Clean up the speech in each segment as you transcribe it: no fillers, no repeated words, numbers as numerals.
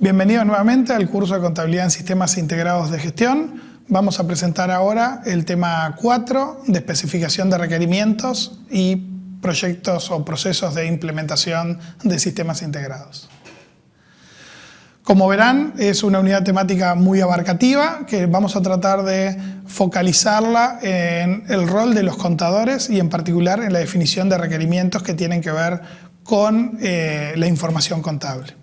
Bienvenidos nuevamente al curso de Contabilidad en Sistemas Integrados de Gestión. Vamos a presentar ahora el tema 4 de especificación de requerimientos y proyectos o procesos de implementación de sistemas integrados. Como verán, es una unidad temática muy abarcativa que vamos a tratar de focalizarla en el rol de los contadores y en particular en la definición de requerimientos que tienen que ver con la información contable.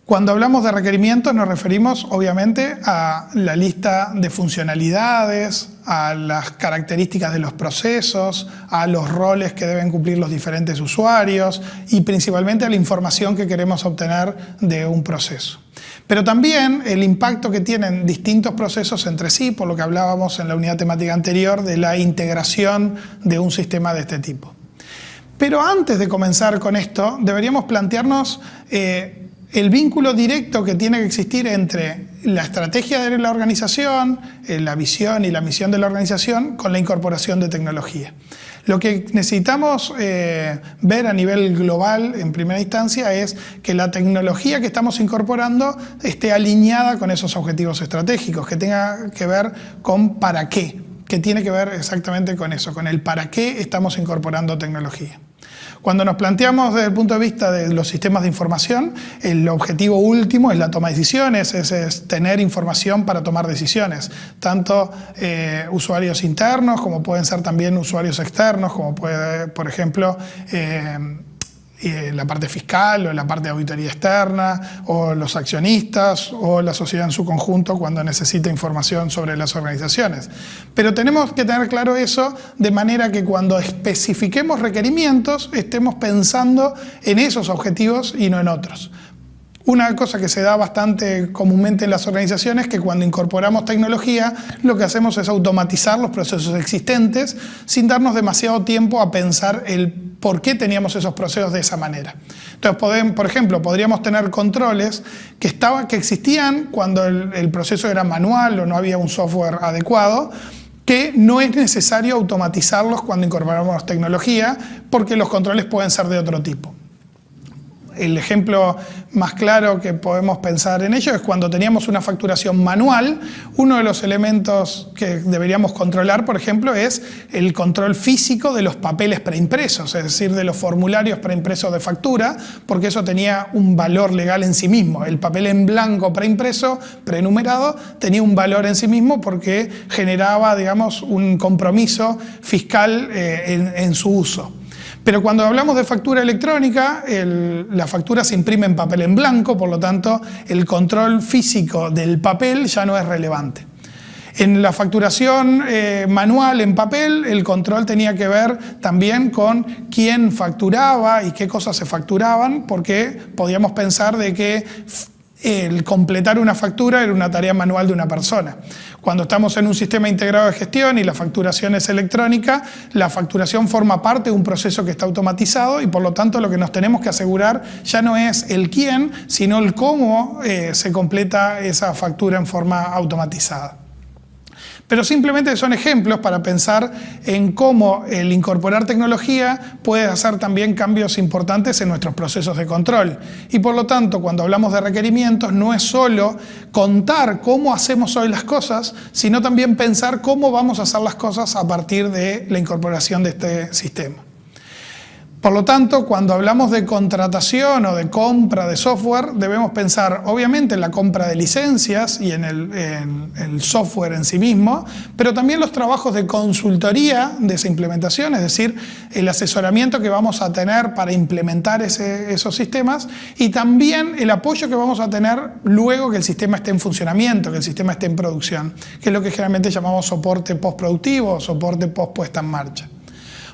Cuando hablamos de requerimientos nos referimos obviamente a la lista de funcionalidades, a las características de los procesos, a los roles que deben cumplir los diferentes usuarios y principalmente a la información que queremos obtener de un proceso. Pero también el impacto que tienen distintos procesos entre sí, por lo que hablábamos en la unidad temática anterior de la integración de un sistema de este tipo. Pero antes de comenzar con esto, deberíamos plantearnos el vínculo directo que tiene que existir entre la estrategia de la organización, la visión y la misión de la organización con la incorporación de tecnología. Lo que necesitamos ver a nivel global en primera instancia es que la tecnología que estamos incorporando esté alineada con esos objetivos estratégicos, que tenga que ver con para qué, que tiene que ver exactamente con eso, con el para qué estamos incorporando tecnología. Cuando nos planteamos desde el punto de vista de los sistemas de información, el objetivo último es la toma de decisiones, es tener información para tomar decisiones. Tanto usuarios internos como pueden ser también usuarios externos, como puede, por ejemplo, la parte fiscal o la parte de auditoría externa o los accionistas o la sociedad en su conjunto cuando necesita información sobre las organizaciones. Pero tenemos que tener claro eso de manera que cuando especifiquemos requerimientos estemos pensando en esos objetivos y no en otros. Una cosa que se da bastante comúnmente en las organizaciones es que cuando incorporamos tecnología lo que hacemos es automatizar los procesos existentes sin darnos demasiado tiempo a pensar el por qué teníamos esos procesos de esa manera. Entonces, por ejemplo, podríamos tener controles que existían cuando el proceso era manual o no había un software adecuado, que no es necesario automatizarlos cuando incorporamos tecnología porque los controles pueden ser de otro tipo. El ejemplo más claro que podemos pensar en ello es cuando teníamos una facturación manual. Uno de los elementos que deberíamos controlar, por ejemplo, es el control físico de los papeles preimpresos, es decir, de los formularios preimpresos de factura, porque eso tenía un valor legal en sí mismo. El papel en blanco preimpreso, prenumerado, tenía un valor en sí mismo porque generaba, digamos, un compromiso fiscal en su uso. Pero cuando hablamos de factura electrónica, la factura se imprime en papel en blanco, por lo tanto el control físico del papel ya no es relevante. En la facturación manual en papel, el control tenía que ver también con quién facturaba y qué cosas se facturaban, porque podíamos pensar de que el completar una factura era una tarea manual de una persona. Cuando estamos en un sistema integrado de gestión y la facturación es electrónica, la facturación forma parte de un proceso que está automatizado y por lo tanto lo que nos tenemos que asegurar ya no es el quién, sino el cómo se completa esa factura en forma automatizada. Pero simplemente son ejemplos para pensar en cómo el incorporar tecnología puede hacer también cambios importantes en nuestros procesos de control. Y por lo tanto, cuando hablamos de requerimientos, no es solo contar cómo hacemos hoy las cosas, sino también pensar cómo vamos a hacer las cosas a partir de la incorporación de este sistema. Por lo tanto, cuando hablamos de contratación o de compra de software, debemos pensar obviamente en la compra de licencias y en el software en sí mismo, pero también los trabajos de consultoría de esa implementación, es decir, el asesoramiento que vamos a tener para implementar esos sistemas y también el apoyo que vamos a tener luego que el sistema esté en funcionamiento, que el sistema esté en producción, que es lo que generalmente llamamos soporte postproductivo o soporte post puesta en marcha.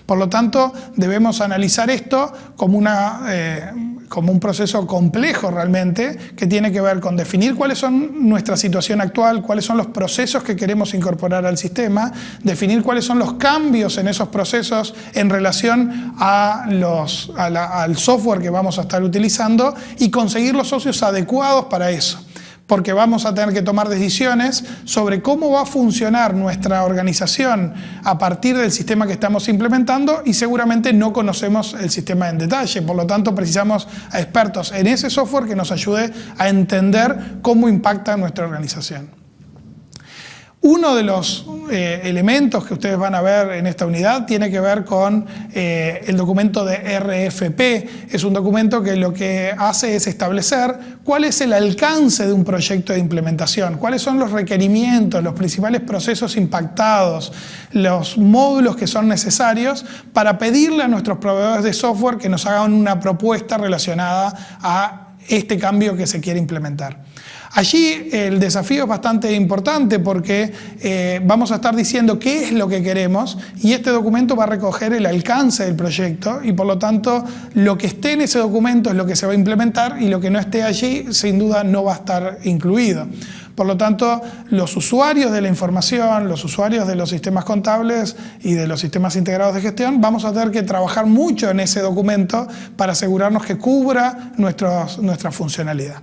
Por lo tanto, debemos analizar esto como un proceso complejo realmente, que tiene que ver con definir cuáles son nuestra situación actual, cuáles son los procesos que queremos incorporar al sistema, definir cuáles son los cambios en esos procesos en relación al software que vamos a estar utilizando y conseguir los socios adecuados para eso. porque vamos a tener que tomar decisiones sobre cómo va a funcionar nuestra organización a partir del sistema que estamos implementando y seguramente no conocemos el sistema en detalle. Por lo tanto, precisamos a expertos en ese software que nos ayude a entender cómo impacta nuestra organización. Uno de los elementos que ustedes van a ver en esta unidad tiene que ver con el documento de RFP. Es un documento que lo que hace es establecer cuál es el alcance de un proyecto de implementación, cuáles son los requerimientos, los principales procesos impactados, los módulos que son necesarios para pedirle a nuestros proveedores de software que nos hagan una propuesta relacionada a este cambio que se quiere implementar. Allí el desafío es bastante importante porque vamos a estar diciendo qué es lo que queremos y este documento va a recoger el alcance del proyecto y por lo tanto lo que esté en ese documento es lo que se va a implementar y lo que no esté allí sin duda no va a estar incluido. Por lo tanto, los usuarios de la información, los usuarios de los sistemas contables y de los sistemas integrados de gestión, vamos a tener que trabajar mucho en ese documento para asegurarnos que cubra nuestra funcionalidad.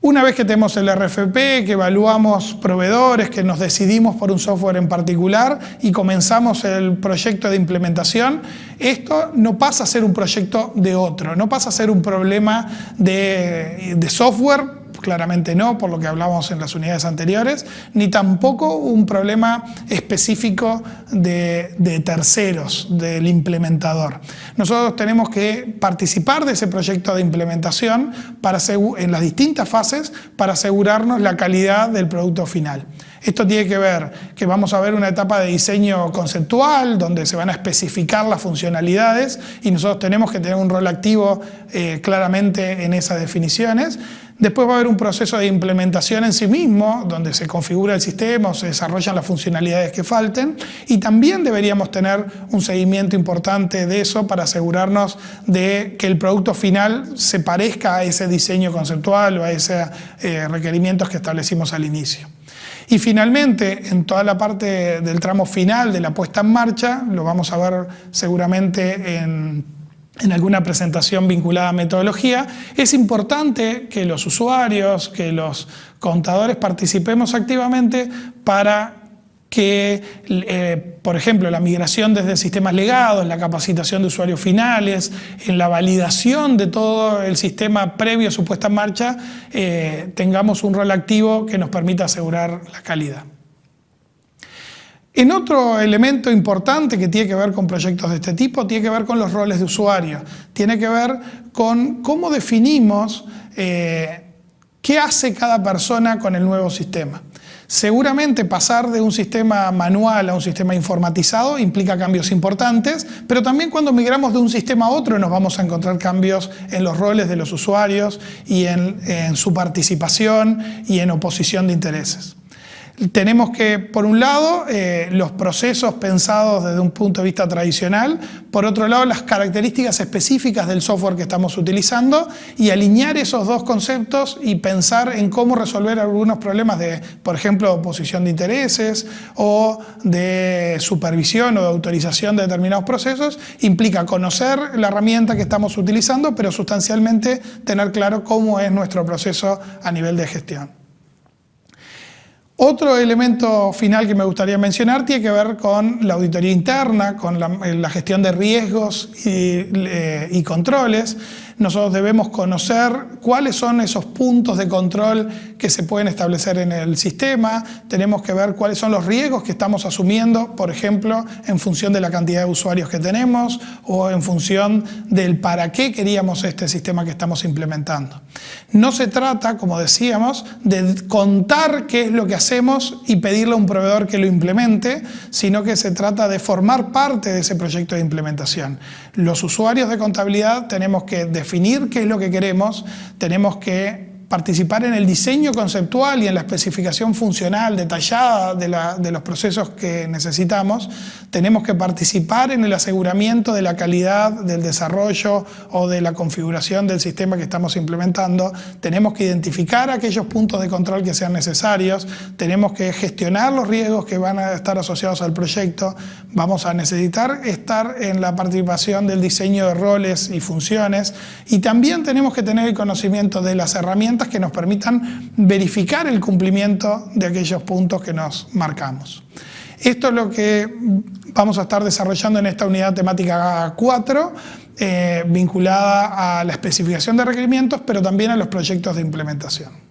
Una vez que tenemos el RFP, que evaluamos proveedores, que nos decidimos por un software en particular y comenzamos el proyecto de implementación, esto no pasa a ser un proyecto de otro, no pasa a ser un problema de software, claramente no, por lo que hablábamos en las unidades anteriores, ni tampoco un problema específico de terceros, del implementador. Nosotros tenemos que participar de ese proyecto de implementación en las distintas fases para asegurarnos la calidad del producto final. Esto tiene que ver que vamos a ver una etapa de diseño conceptual donde se van a especificar las funcionalidades y nosotros tenemos que tener un rol activo claramente en esas definiciones. Después va a haber un proceso de implementación en sí mismo, donde se configura el sistema o se desarrollan las funcionalidades que falten y también deberíamos tener un seguimiento importante de eso para asegurarnos de que el producto final se parezca a ese diseño conceptual o a esos requerimientos que establecimos al inicio. Y finalmente, en toda la parte del tramo final de la puesta en marcha, lo vamos a ver seguramente en alguna presentación vinculada a metodología, es importante que los usuarios, que los contadores participemos activamente para que, por ejemplo, la migración desde sistemas legados, la capacitación de usuarios finales, en la validación de todo el sistema previo a su puesta en marcha, tengamos un rol activo que nos permita asegurar la calidad. En otro elemento importante que tiene que ver con proyectos de este tipo, tiene que ver con los roles de usuario, tiene que ver con cómo definimos qué hace cada persona con el nuevo sistema. Seguramente pasar de un sistema manual a un sistema informatizado implica cambios importantes, pero también cuando migramos de un sistema a otro nos vamos a encontrar cambios en los roles de los usuarios y en su participación y en oposición de intereses. Tenemos que, por un lado, los procesos pensados desde un punto de vista tradicional, por otro lado, las características específicas del software que estamos utilizando y alinear esos dos conceptos y pensar en cómo resolver algunos problemas de, por ejemplo, oposición de intereses o de supervisión o de autorización de determinados procesos, implica conocer la herramienta que estamos utilizando, pero sustancialmente tener claro cómo es nuestro proceso a nivel de gestión. Otro elemento final que me gustaría mencionar tiene que ver con la auditoría interna, con la gestión de riesgos y controles. Nosotros debemos conocer cuáles son esos puntos de control que se pueden establecer en el sistema. Tenemos que ver cuáles son los riesgos que estamos asumiendo, por ejemplo, en función de la cantidad de usuarios que tenemos o en función del para qué queríamos este sistema que estamos implementando. No se trata, como decíamos, de contar qué es lo que hacemos y pedirle a un proveedor que lo implemente, sino que se trata de formar parte de ese proyecto de implementación. Los usuarios de contabilidad tenemos que definir qué es lo que queremos, tenemos que participar en el diseño conceptual y en la especificación funcional detallada de los procesos que necesitamos, tenemos que participar en el aseguramiento de la calidad del desarrollo o de la configuración del sistema que estamos implementando, tenemos que identificar aquellos puntos de control que sean necesarios, tenemos que gestionar los riesgos que van a estar asociados al proyecto, vamos a necesitar estar en la participación del diseño de roles y funciones y también tenemos que tener el conocimiento de las herramientas herramientas que nos permitan verificar el cumplimiento de aquellos puntos que nos marcamos. Esto es lo que vamos a estar desarrollando en esta unidad temática 4, vinculada a la especificación de requerimientos, pero también a los proyectos de implementación.